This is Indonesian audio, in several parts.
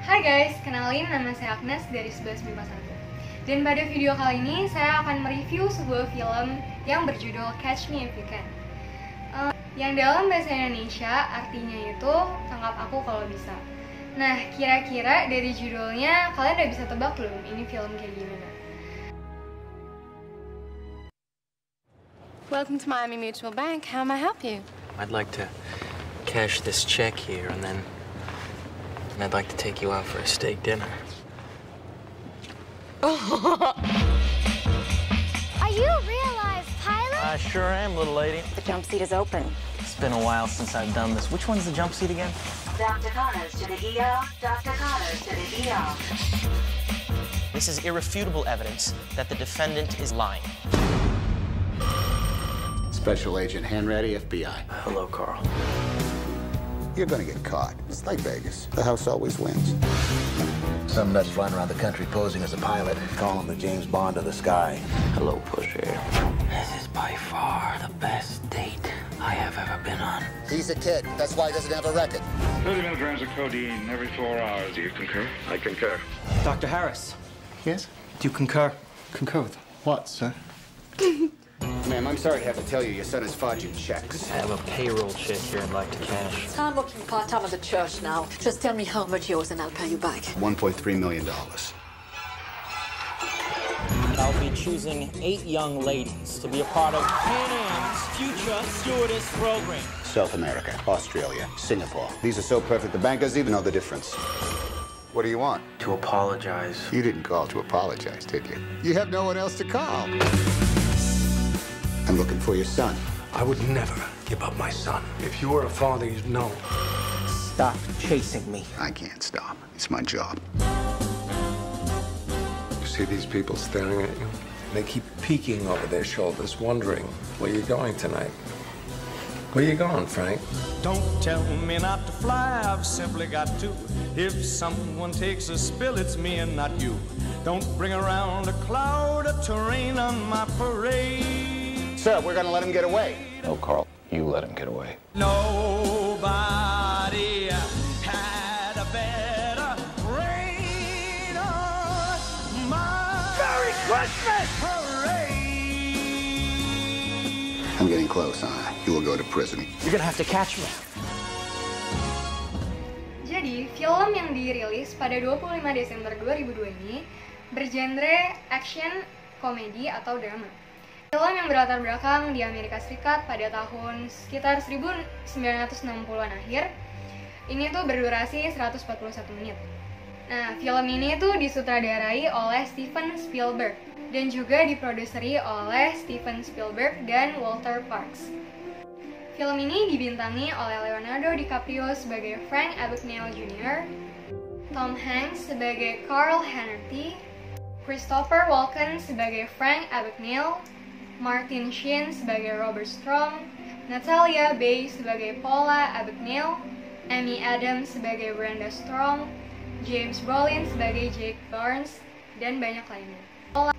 Hai guys, kenalin nama saya Agnes dari 11 BIPA 1. Dan pada video kali ini saya akan mereview sebuah film yang berjudul Catch Me If You Can. Yang dalam bahasa Indonesia artinya itu tangkap aku kalau bisa. Nah, kira-kira dari judulnya kalian udah bisa tebak belum ini film kayak gimana? Welcome to Miami Mutual Bank. How may I help you? I'd like to cash this check here, and then I'd like to take you out for a steak dinner. Are you a real-life pilot? I sure am, little lady. The jump seat is open. It's been a while since I've done this. Which one's the jump seat again? Dr. Connors to the ER. Dr. Connors to the ER. This is irrefutable evidence that the defendant is lying. Special Agent Hanratty, FBI. Hello, Carl. You're gonna get caught. It's like Vegas. The house always wins. Some nuts flying around the country posing as a pilot. Call him the James Bond of the sky. Hello, Pusher. This is by far the best date I have ever been on. He's a kid. That's why he doesn't have a record. 30 milligrams of codeine every 4 hours. Do you concur? I concur. Dr. Harris, Yes? do you concur? Concur with what, sir? Ma'am, I'm sorry to have to tell you, your son is forging checks. I have a payroll check here I'd like to cash. I'm working part-time at the church now. Just tell me how much yours and I'll pay you back. $1.3 million. I'll be choosing 8 young ladies to be a part of Pan Am's future stewardess program. South America, Australia, Singapore. These are so perfect, the bank doesn't even know the difference. What do you want? To apologize. You didn't call to apologize, did you? You have no one else to call. I'm looking for your son. I would never give up my son. If you were a father, you'd know. Stop chasing me. I can't stop. It's my job. You see these people staring at you? They keep peeking over their shoulders, wondering where you're going tonight. Where you going, Frank? Don't tell me not to fly, I've simply got to. If someone takes a spill, it's me and not you. Don't bring around a cloud of terrain on my parade. Sir, we're gonna let him get away. No, Carl, you let him get away. Nobody had a better rain on my Merry Christmas parade. I'm getting close, huh? You will go to prison. You're gonna have to catch me. Jadi, film yang dirilis pada 25 Desember 2002 ini bergenre action, komedi, atau drama. Film yang berlatar belakang di Amerika Serikat pada tahun sekitar 1960-an akhir. Ini tuh berdurasi 141 menit. Nah, film ini tuh disutradarai oleh Steven Spielberg dan juga diproduseri oleh Steven Spielberg dan Walter Parkes. Film ini dibintangi oleh Leonardo DiCaprio sebagai Frank Abagnale Jr., Tom Hanks sebagai Carl Hanratty, Christopher Walken sebagai Frank Abagnale, Martin Sheen sebagai Robert Strong, Natalia Bay sebagai Paula Abagnale, Amy Adams sebagai Brenda Strong, James Brolin sebagai Jake Barnes, dan banyak lainnya.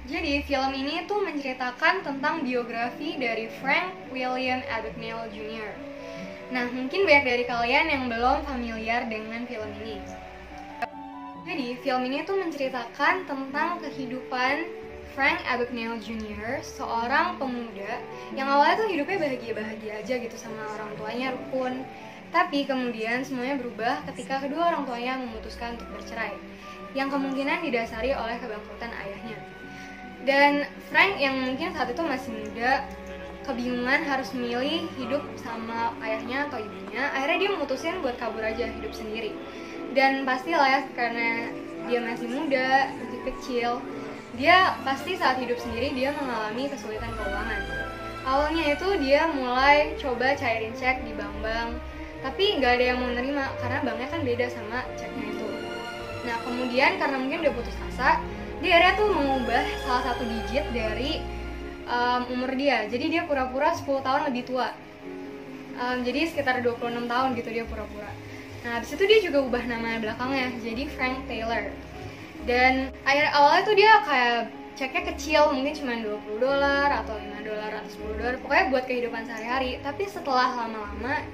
Jadi, film ini tuh menceritakan tentang biografi dari Frank William Abagnale Jr. Nah, mungkin banyak dari kalian yang belum familiar dengan film ini. Jadi, film ini tuh menceritakan tentang kehidupan Frank Abagnale Jr., seorang pemuda yang awalnya tuh hidupnya bahagia-bahagia aja gitu sama orang tuanya, rukun. Tapi kemudian semuanya berubah ketika kedua orang tuanya memutuskan untuk bercerai, yang kemungkinan didasari oleh kebangkrutan ayahnya. Dan Frank yang mungkin saat itu masih muda, kebingungan harus memilih hidup sama ayahnya atau ibunya, akhirnya dia memutuskan buat kabur aja, hidup sendiri. Dan pastilah ya, karena dia masih muda, masih kecil, dia pasti saat hidup sendiri dia mengalami kesulitan keuangan. Awalnya itu dia mulai coba cairin cek di bank-bank, tapi nggak ada yang mau nerima karena banknya kan beda sama ceknya itu. Nah, kemudian karena mungkin udah putus asa, dia akhirnya tuh mengubah salah satu digit dari umur dia. Jadi dia pura-pura 10 tahun lebih tua. Jadi sekitar 26 tahun gitu dia pura-pura. Nah, habis itu dia juga ubah nama belakangnya jadi Frank Taylor. Dan awalnya tuh dia kayak ceknya kecil, mungkin cuma $20 atau $5 atau $10, pokoknya buat kehidupan sehari-hari. Tapi setelah lama-lama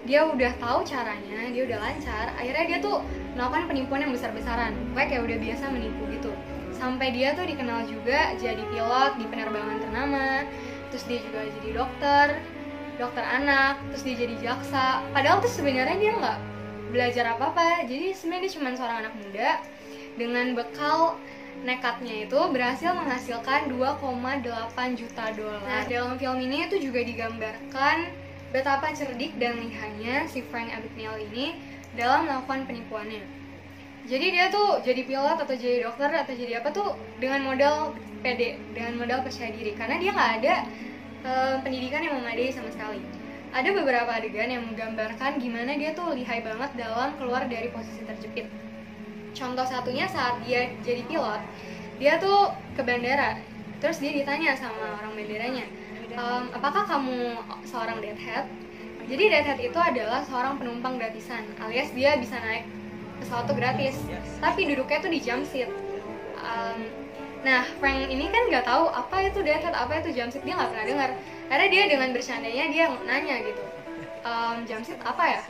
dia udah tahu caranya, dia udah lancar, akhirnya dia tuh melakukan penipuan yang besar-besaran. Pokoknya kayak udah biasa menipu gitu. Sampai dia tuh dikenal juga jadi pilot di penerbangan ternama, terus dia juga jadi dokter anak, terus dia jadi jaksa. Padahal tuh sebenarnya dia nggak belajar apa-apa, jadi sebenarnya dia cuma seorang anak muda dengan bekal nekatnya itu berhasil menghasilkan 2,8 juta dolar. Nah, dalam film ini itu juga digambarkan betapa cerdik dan lihainya si Frank Abagnale ini dalam melakukan penipuannya. Jadi dia tuh jadi pilot atau jadi dokter atau jadi apa tuh dengan modal pede, dengan modal percaya diri, karena dia nggak ada pendidikan yang memadai sama sekali. Ada beberapa adegan yang menggambarkan gimana dia tuh lihai banget dalam keluar dari posisi terjepit. Contoh satunya saat dia jadi pilot, dia tuh ke bandara, terus dia ditanya sama orang bandaranya, apakah kamu seorang deadhead? Jadi deadhead itu adalah seorang penumpang gratisan, alias dia bisa naik pesawat tuh gratis, tapi duduknya tuh di jump seat. Nah, Frank ini kan nggak tahu apa itu deadhead, apa itu jump seat, dia nggak pernah dengar. Karena dia dengan bercandanya dia nanya gitu, jump seat apa ya?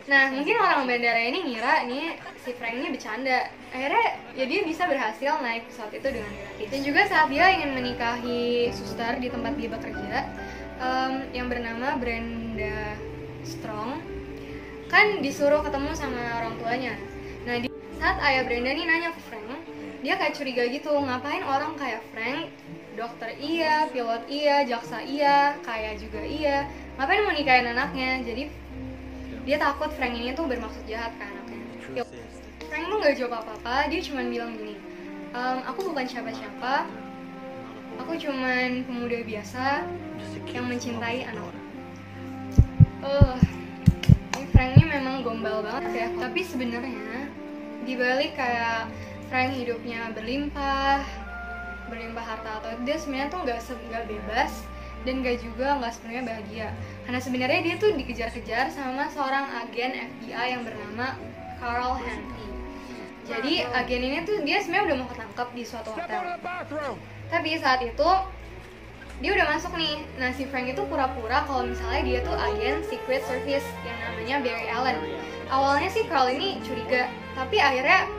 Nah, mungkin orang bandara ini ngira nih si Frank ini bercanda. Akhirnya ya dia bisa berhasil naik pesawat itu dengan gratis. Dan juga saat dia ingin menikahi suster di tempat dia bekerja, yang bernama Brenda Strong, kan disuruh ketemu sama orang tuanya. Nah, saat ayah Brenda nih nanya ke Frank, dia kayak curiga gitu, ngapain orang kayak Frank, dokter iya, pilot iya, jaksa iya, kaya juga iya, ngapain mau nikahin anaknya? Jadi dia takut Frank ini tuh bermaksud jahat ke anaknya. Frank tuh gak jawab apa-apa, dia cuma bilang gini, aku bukan siapa-siapa, aku cuman pemuda biasa yang mencintai anak. Frank ini memang gombal banget ya. Tapi sebenarnya dibalik kayak Frank hidupnya berlimpah harta atau dia sebenarnya tuh nggak bebas dan nggak sebenarnya bahagia. Karena sebenarnya dia tuh dikejar-kejar sama seorang agen FBI yang bernama Carl Henry. Jadi agen ini tuh dia sebenarnya udah mau ketangkep di suatu hotel. Tapi saat itu dia udah masuk nih. Nah, si Frank itu pura-pura kalau misalnya dia tuh agen Secret Service yang namanya Barry Allen. Awalnya sih Carl ini curiga, tapi akhirnya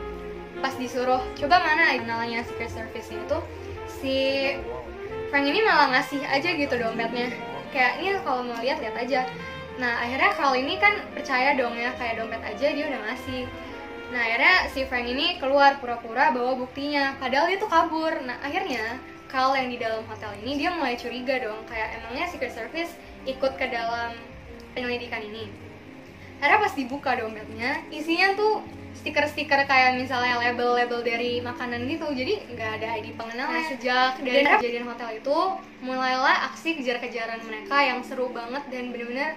pas disuruh coba mana kenalnya Secret Service itu, si Frank ini malah ngasih aja gitu dompetnya. Kayak ini kalau mau lihat aja. Nah, akhirnya Carl ini kan percaya dong ya, kayak dompet aja dia udah ngasih. Nah, akhirnya si Frank ini keluar pura-pura bawa buktinya, padahal dia tuh kabur. Nah, akhirnya Carl yang di dalam hotel ini dia mulai curiga dong, kayak emangnya Secret Service ikut ke dalam penyelidikan ini. Akhirnya pas dibuka dompetnya, isinya tuh stiker-stiker kayak misalnya label-label dari makanan gitu, jadi nggak ada ID pengenalnya. Nah, sejak dari kejadian hotel itu, mulailah aksi kejar-kejaran mereka yang seru banget dan benar-benar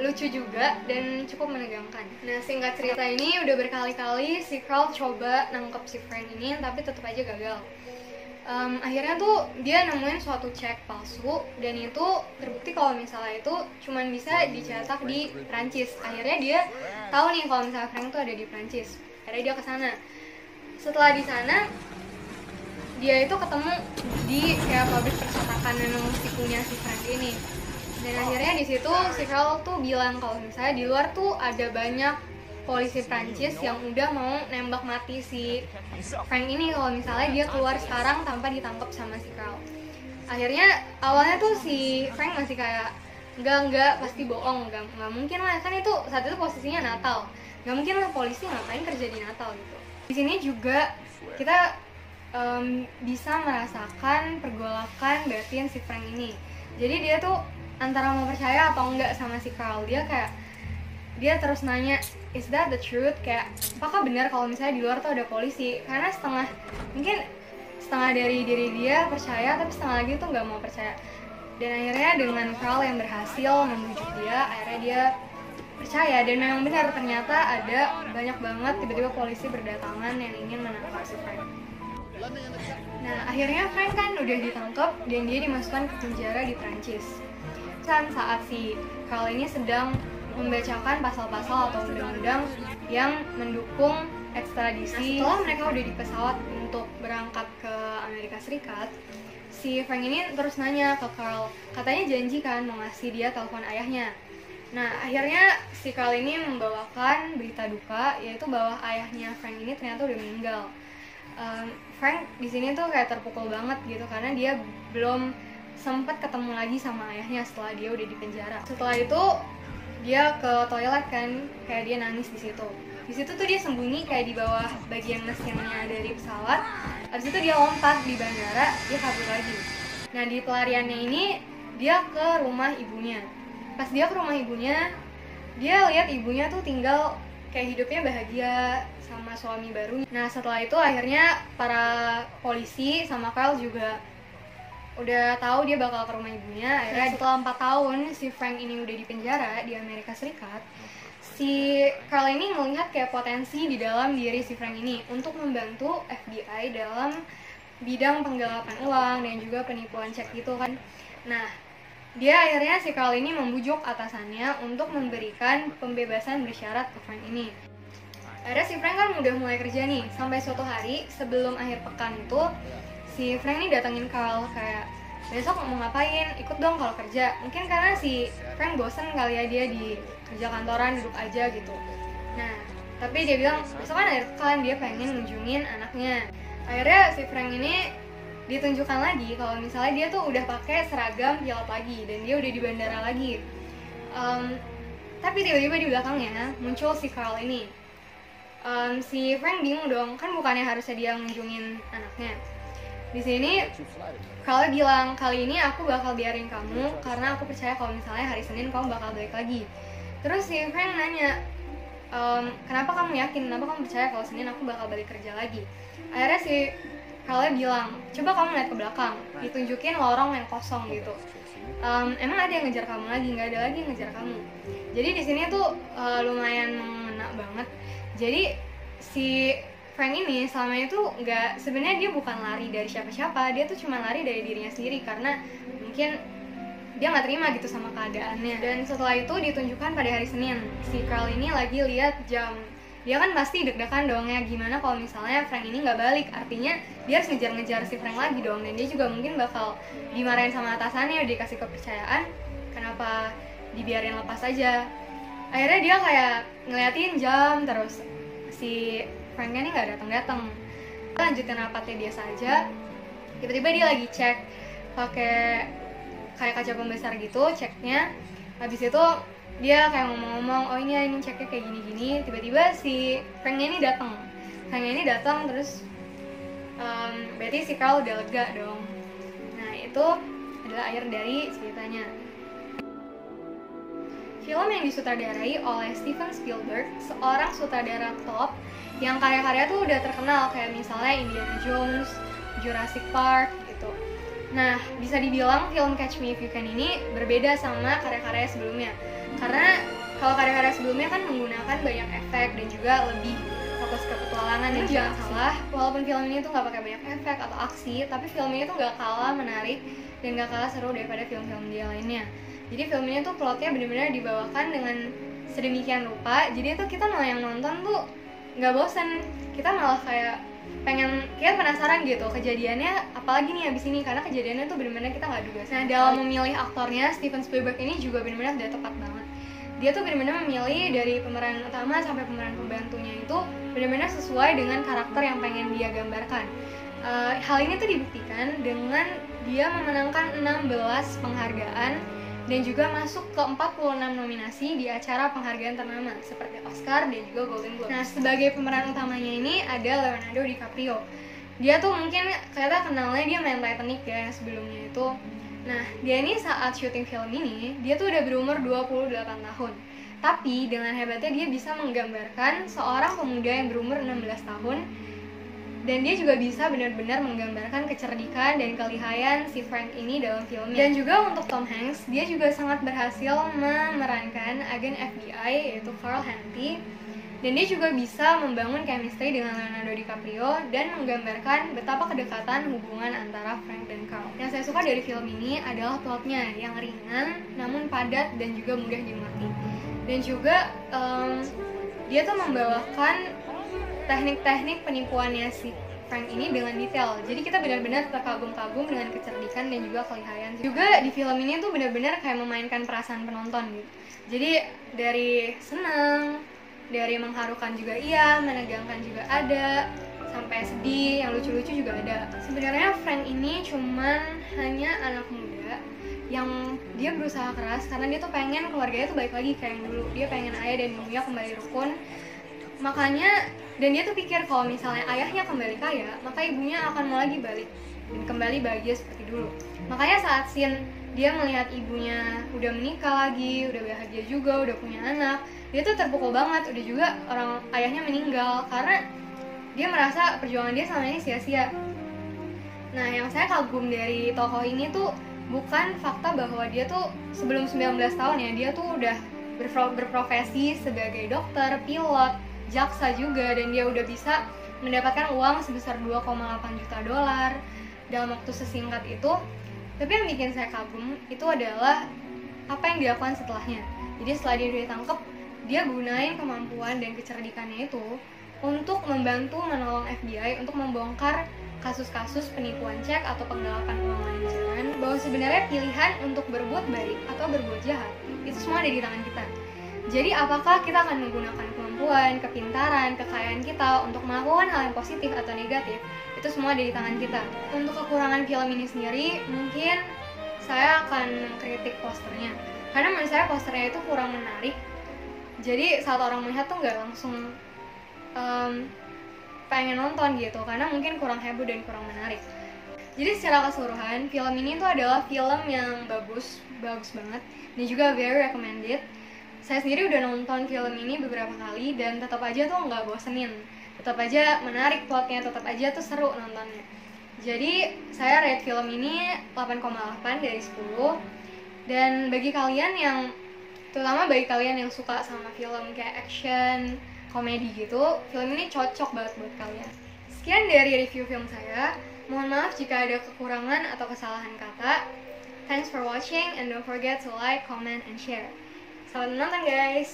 lucu juga dan cukup menegangkan. Nah, singkat cerita ini udah berkali-kali si Carl coba nangkep si Frank ini, tapi tetap aja gagal. Akhirnya tuh dia nemuin suatu cek palsu dan itu terbukti kalau misalnya itu cuman bisa dicetak di Prancis. Akhirnya dia tahu nih kalau misalnya Frank tuh ada di Prancis. Akhirnya dia kesana. Setelah di sana dia itu ketemu di kayak pabrik percetakan memang punya si Frank ini. Dan akhirnya di situ si Carl tuh bilang kalau misalnya di luar tuh ada banyak polisi Prancis yang udah mau nembak mati si Frank ini kalau misalnya dia keluar sekarang tanpa ditangkap sama si Carl. Akhirnya awalnya tuh si Frank masih kayak enggak pasti bohong, enggak mungkin lah, kan itu saat itu posisinya Natal, enggak mungkin lah polisi ngapain kerja di Natal gitu. Di sini juga kita bisa merasakan pergolakan batin si Frank ini. Jadi dia tuh antara mau percaya atau enggak sama si Carl. Dia terus nanya, is that the truth? Kayak, apakah benar kalau misalnya di luar tuh ada polisi? Karena mungkin setengah dari diri dia percaya, tapi setengah lagi tuh nggak mau percaya. Dan akhirnya dengan Carl yang berhasil membujuk dia, akhirnya dia percaya. Dan memang benar, ternyata ada banyak banget tiba-tiba polisi berdatangan yang ingin menangkap si Frank. Nah, akhirnya Frank kan udah ditangkap dan dia dimasukkan ke penjara di Prancis. Saat si Carl ini sedang membacakan pasal-pasal atau undang-undang yang mendukung ekstradisi. Nah, setelah mereka udah di pesawat untuk berangkat ke Amerika Serikat, si Frank ini terus nanya ke Carl, katanya janji kan mau ngasih dia telepon ayahnya. Nah, akhirnya si Carl ini membawakan berita duka, yaitu bahwa ayahnya Frank ini ternyata udah meninggal. Frank di sini tuh kayak terpukul banget gitu karena dia belum sempat ketemu lagi sama ayahnya setelah dia udah di penjara. Setelah itu dia ke toilet kan, kayak dia nangis di situ. Di situ tuh dia sembunyi kayak di bawah bagian mesinnya dari pesawat. Habis itu dia lompat di bandara, dia kabur lagi. Nah, di pelariannya ini dia ke rumah ibunya. Pas dia ke rumah ibunya, dia lihat ibunya tuh tinggal kayak hidupnya bahagia sama suami barunya. Nah, setelah itu akhirnya para polisi sama Carl juga udah tahu dia bakal ke rumah ibunya. Akhirnya setelah 4 tahun si Frank ini udah di penjara di Amerika Serikat, si Carl ini melihat kayak potensi di dalam diri si Frank ini untuk membantu FBI dalam bidang penggelapan uang dan juga penipuan cek gitu kan. Nah, dia akhirnya si Carl ini membujuk atasannya untuk memberikan pembebasan bersyarat ke Frank ini. Akhirnya si Frank kan udah mulai kerja nih, sampai suatu hari sebelum akhir pekan itu si Frank ini datengin Carl kayak, besok mau ngapain, ikut dong kalau kerja. Mungkin karena si Frank bosen kali ya dia di kerja kantoran duduk aja gitu. Nah, tapi dia bilang besok kan akhir pekan, dia pengen ngunjungin anaknya. Akhirnya si Frank ini ditunjukkan lagi kalau misalnya dia tuh udah pakai seragam pilot lagi dan dia udah di bandara lagi. Tapi tiba-tiba di belakangnya muncul si Carl ini. Si Frank bingung dong, kan bukannya harusnya dia ngunjungin anaknya. Di sini Carl bilang, kali ini aku bakal biarin kamu karena aku percaya kalau misalnya hari Senin kamu bakal balik lagi. Terus si Frank nanya, kenapa kamu yakin, kenapa kamu percaya kalau Senin aku bakal balik kerja lagi? Akhirnya si Carl bilang, coba kamu lihat ke belakang, ditunjukin lorong yang kosong gitu. Emang ada yang ngejar kamu lagi? Nggak ada lagi yang ngejar kamu. Jadi di sini tuh lumayan mengena banget. Jadi si Frank ini selama itu sebenarnya dia bukan lari dari siapa-siapa, dia tuh cuma lari dari dirinya sendiri karena mungkin dia nggak terima gitu sama keadaannya. Dan setelah itu ditunjukkan pada hari Senin, si Carl ini lagi lihat jam. Dia kan pasti deg-degan dong ya, gimana kalau misalnya Frank ini nggak balik, artinya dia harus ngejar-ngejar si Frank lagi dong. Dan dia juga mungkin bakal dimarahin sama atasannya, dikasih kepercayaan, kenapa dibiarin lepas aja. Akhirnya dia kayak ngeliatin jam terus, si Franknya ini nggak datang-datang. Lanjutin rapatnya biasa aja. Tiba-tiba dia lagi cek pakai kayak kaca pembesar gitu, ceknya. Habis itu dia kayak ngomong-ngomong, oh ini ceknya kayak gini-gini. Tiba-tiba si Franknya ini datang. Franknya ini datang terus, berarti si Carl udah lega dong. Nah, itu adalah akhir dari ceritanya. Film yang disutradarai oleh Steven Spielberg, seorang sutradara top yang karya-karya tuh udah terkenal kayak misalnya Indiana Jones, Jurassic Park gitu. Nah, bisa dibilang film Catch Me If You Can ini berbeda sama karya-karya sebelumnya. Karena kalau karya-karya sebelumnya kan menggunakan banyak efek dan juga lebih fokus ke petualangan. Dan jangan salah, walaupun film ini tuh nggak pakai banyak efek atau aksi, tapi film ini tuh nggak kalah menarik dan nggak kalah seru daripada film-film dia lainnya. Jadi film ini tuh plotnya benar-benar dibawakan dengan sedemikian rupa, jadi tuh kita malah yang nonton tuh nggak bosen, kita malah kayak penasaran gitu kejadiannya apalagi nih abis ini, karena kejadiannya tuh benar-benar kita nggak duga. Nah, dalam memilih aktornya, Steven Spielberg ini juga benar-benar udah tepat banget. Dia tuh benar-benar memilih dari pemeran utama sampai pemeran pembantunya itu benar-benar sesuai dengan karakter yang pengen dia gambarkan. Hal ini tuh dibuktikan dengan dia memenangkan 16 penghargaan dan juga masuk ke 46 nominasi di acara penghargaan ternama seperti Oscar dan juga Golden Globe. Nah, sebagai pemeran utamanya ini ada Leonardo DiCaprio. Dia tuh mungkin ternyata kenalnya dia main Titanic ya sebelumnya itu. Nah, dia ini saat syuting film ini, dia tuh udah berumur 28 tahun. Tapi dengan hebatnya dia bisa menggambarkan seorang pemuda yang berumur 16 tahun. Dan dia juga bisa benar-benar menggambarkan kecerdikan dan kelihayan si Frank ini dalam filmnya. Dan juga untuk Tom Hanks, dia juga sangat berhasil memerankan agen FBI yaitu Carl Hanty. Dan dia juga bisa membangun chemistry dengan Leonardo DiCaprio dan menggambarkan betapa kedekatan hubungan antara Frank dan Carl. Yang saya suka dari film ini adalah plotnya yang ringan namun padat dan juga mudah dimengerti. Dan juga dia tuh membawakan teknik-teknik penipuannya si Frank ini dengan detail. Jadi kita benar-benar terkagum-kagum dengan kecerdikan dan juga kelihayan. Juga di film ini tuh benar-benar kayak memainkan perasaan penonton gitu. Jadi dari senang, dari mengharukan juga iya, menegangkan juga ada, sampai sedih, yang lucu-lucu juga ada. Sebenarnya Frank ini cuman hanya anak muda yang dia berusaha keras karena dia tuh pengen keluarganya tuh baik lagi kayak yang dulu. Dia pengen ayah dan ibunya kembali rukun. Makanya, dan dia tuh pikir kalau misalnya ayahnya kembali kaya, maka ibunya akan mau lagi balik dan kembali bahagia seperti dulu. Makanya saat scene dia melihat ibunya udah menikah lagi, udah bahagia juga, udah punya anak, dia tuh terpukul banget. Udah juga orang ayahnya meninggal karena dia merasa perjuangan dia selama ini sia-sia. Nah, yang saya kagum dari tokoh ini tuh bukan fakta bahwa dia tuh sebelum 19 tahun ya, dia tuh udah berprofesi sebagai dokter, pilot, jaksa juga, dan dia udah bisa mendapatkan uang sebesar 2,8 juta dolar dalam waktu sesingkat itu. Tapi yang bikin saya kagum itu adalah apa yang dilakukan setelahnya. Jadi setelah dia ditangkap, dia gunain kemampuan dan kecerdikannya itu untuk membantu menolong FBI untuk membongkar kasus-kasus penipuan cek atau penggelapan uang lancaran, bahwa sebenarnya pilihan untuk berbuat baik atau berbuat jahat itu semua ada di tangan kita. Jadi apakah kita akan menggunakan kemampuan, kepintaran, kekayaan kita untuk melakukan hal yang positif atau negatif, itu semua ada di tangan kita. Untuk kekurangan film ini sendiri, mungkin saya akan mengkritik posternya, karena menurut saya posternya itu kurang menarik. Jadi saat orang melihat tuh nggak langsung pengen nonton gitu, karena mungkin kurang heboh dan kurang menarik. Jadi secara keseluruhan, film ini tuh adalah film yang bagus banget, dan juga very recommended. Saya sendiri udah nonton film ini beberapa kali dan tetap aja tuh nggak bosenin, tetap aja menarik plotnya, tetap aja tuh seru nontonnya. Jadi saya rate film ini 8,8 dari 10. Dan bagi kalian yang, terutama bagi kalian yang suka sama film kayak action, komedi gitu, film ini cocok banget buat kalian. Sekian dari review film saya. Mohon maaf jika ada kekurangan atau kesalahan kata. Thanks for watching and don't forget to like, comment, and share. Selamat menonton guys!